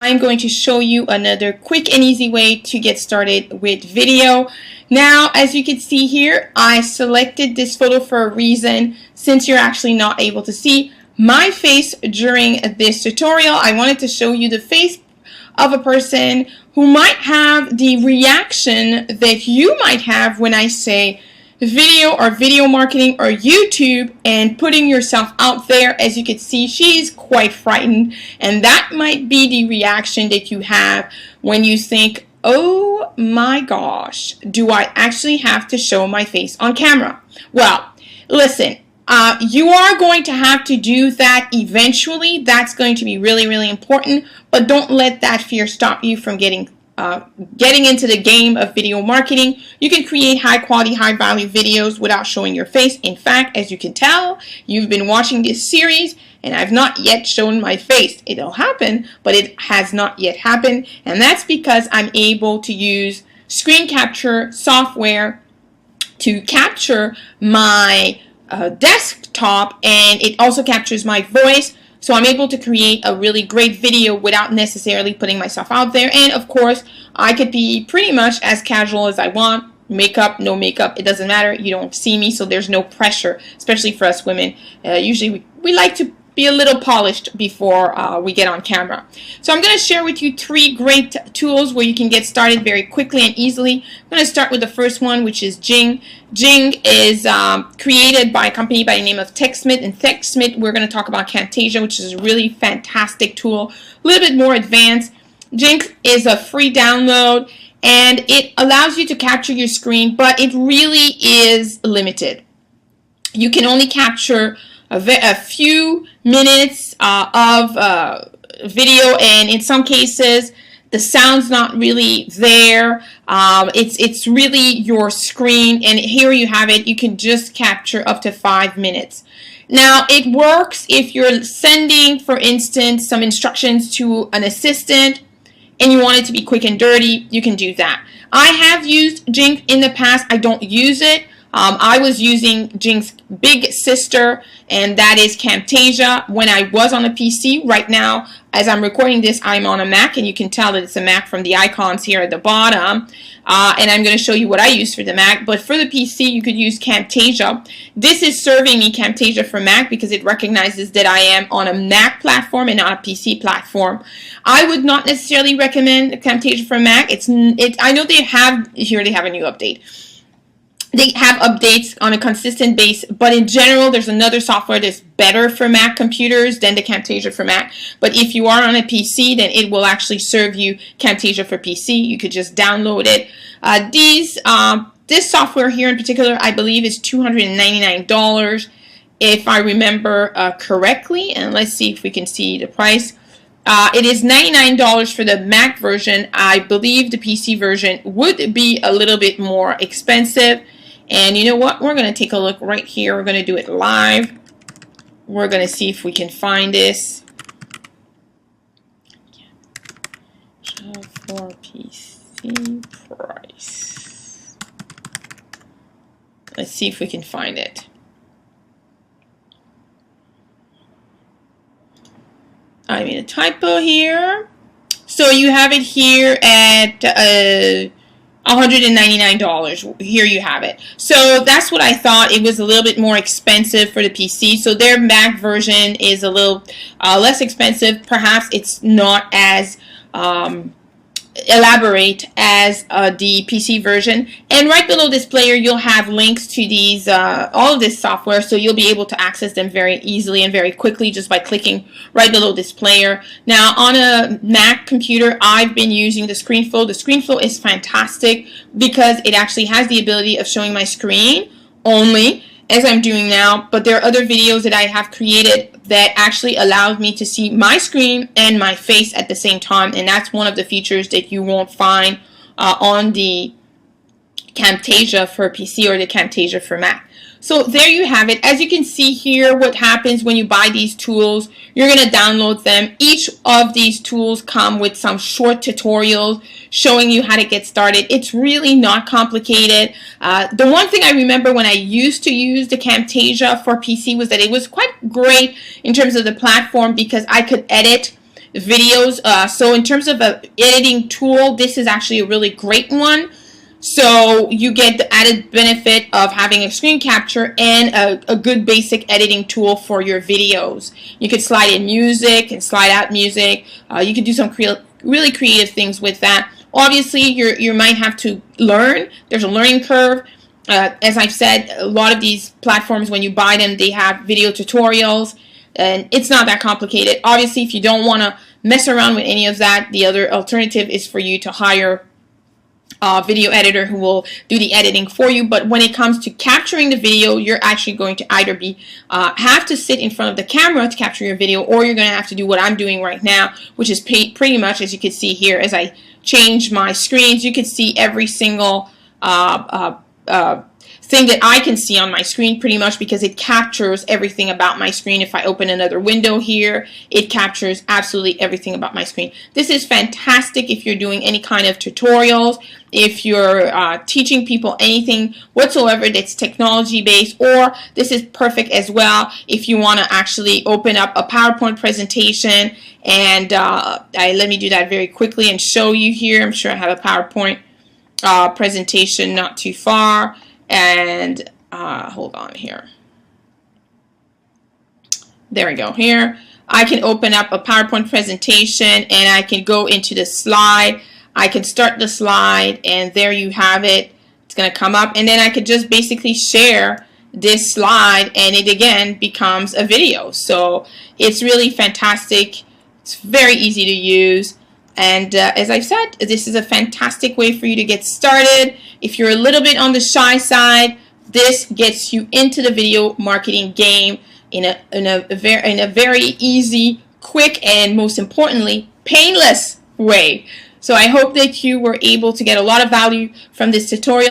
I'm going to show you another quick and easy way to get started with video. Now, as you can see here, I selected this photo for a reason. Since you're actually not able to see my face during this tutorial, I wanted to show you the face of a person who might have the reaction that you might have when I say video or video marketing or YouTube and putting yourself out there. As you can see, she's quite frightened, and that might be the reaction that you have when you think, oh my gosh, do I actually have to show my face on camera? Well, listen, you are going to have to do that eventually. That's going to be really, really important, but don't let that fear stop you from getting into the game of video marketing. You can create high quality, high value videos without showing your face. In fact, as you can tell, you've been watching this series and I've not yet shown my face. It'll happen, but it has not yet happened, and that's because I'm able to use Screencapture software to capture my desktop, and it also captures my voice. So I'm able to create a really great video without necessarily putting myself out there. And of course, I could be pretty much as casual as I want. Makeup, no makeup, it doesn't matter. You don't see me, so there's no pressure, especially for us women. Usually we like to be a little polished before we get on camera. So I'm going to share with you 3 great tools where you can get started very quickly and easily. I'm going to start with the first one, which is Jing. Jing is created by a company by the name of TechSmith. And TechSmith, we're going to talk about Camtasia, which is a really fantastic tool, a little bit more advanced. Jing is a free download, and it allows you to capture your screen, but it really is limited. You can only capture a few minutes of video, and in some cases the sound's not really there. It's really your screen, and here you have it. You can just capture up to 5 minutes. Now, it works if you're sending, for instance, some instructions to an assistant and you want it to be quick and dirty. You can do that. I have used Jing in the past. I don't use it. I was using Jing's big sister, and that is Camtasia, when I was on a PC. Right now, as I'm recording this, I'm on a Mac, and you can tell that it's a Mac from the icons here at the bottom. And I'm going to show you what I use for the Mac. But for the PC, you could use Camtasia. This is serving me Camtasia for Mac because it recognizes that I am on a Mac platform and not a PC platform. I would not necessarily recommend Camtasia for Mac. I know they have a new update. They have updates on a consistent basis, but in general, there's another software that's better for Mac computers than the Camtasia for Mac. But if you are on a PC, then it will actually serve you Camtasia for PC. You could just download it. This software here in particular, I believe, is $299 if I remember correctly. And let's see if we can see the price. It is $99 for the Mac version. I believe the PC version would be a little bit more expensive. And you know what? We're going to take a look right here. We're going to do it live. We're going to see if we can find this. For PC price. Let's see if we can find it. I made a typo here. So you have it here at $199. Here you have it. So that's what I thought. It was a little bit more expensive for the PC. So their Mac version is a little less expensive. Perhaps it's not as elaborate as the PC version. And right below this player, you'll have links to these all of this software, so you'll be able to access them very easily and very quickly just by clicking right below this player. Now, on a Mac computer, I've been using the ScreenFlow. The ScreenFlow is fantastic because it actually has the ability of showing my screen only, as I'm doing now, but there are other videos that I have created that actually allows me to see my screen and my face at the same time, and that's one of the features that you won't find on the Camtasia for PC or the Camtasia for Mac. So there you have it. As you can see here, what happens when you buy these tools, you're going to download them. Each of these tools come with some short tutorials showing you how to get started. It's really not complicated. The one thing I remember when I used to use the Camtasia for PC was that it was quite great in terms of the platform because I could edit videos. So in terms of an editing tool, this is actually a really great one. So you get the added benefit of having a screen capture and a good basic editing tool for your videos. You could slide in music and slide out music. You could do some really creative things with that. Obviously, you might have to learn. There's a learning curve. As I've said, a lot of these platforms, when you buy them, they have video tutorials, and it's not that complicated. Obviously, if you don't want to mess around with any of that, the other alternative is for you to hire a video editor who will do the editing for you. But when it comes to capturing the video, you're actually going to either have to sit in front of the camera to capture your video, or you're going to have to do what I'm doing right now, which is pretty much, as you can see here, as I change my screens, you can see every single thing that I can see on my screen, pretty much, because it captures everything about my screen. If I open another window here, it captures absolutely everything about my screen. This is fantastic if you're doing any kind of tutorials, if you're teaching people anything whatsoever that's technology based, or this is perfect as well if you want to actually open up a PowerPoint presentation. And let me do that very quickly and show you here. I'm sure I have a PowerPoint presentation not too far. And hold on here. There we go. Here I can open up a PowerPoint presentation and I can go into the slide. I can start the slide, and there you have it. It's going to come up, and then I could just basically share this slide, and it again becomes a video. So it's really fantastic. It's very easy to use. And as I've said, this is a fantastic way for you to get started. If you're a little bit on the shy side, this gets you into the video marketing game in a very easy, quick, and most importantly, painless way. So I hope that you were able to get a lot of value from this tutorial.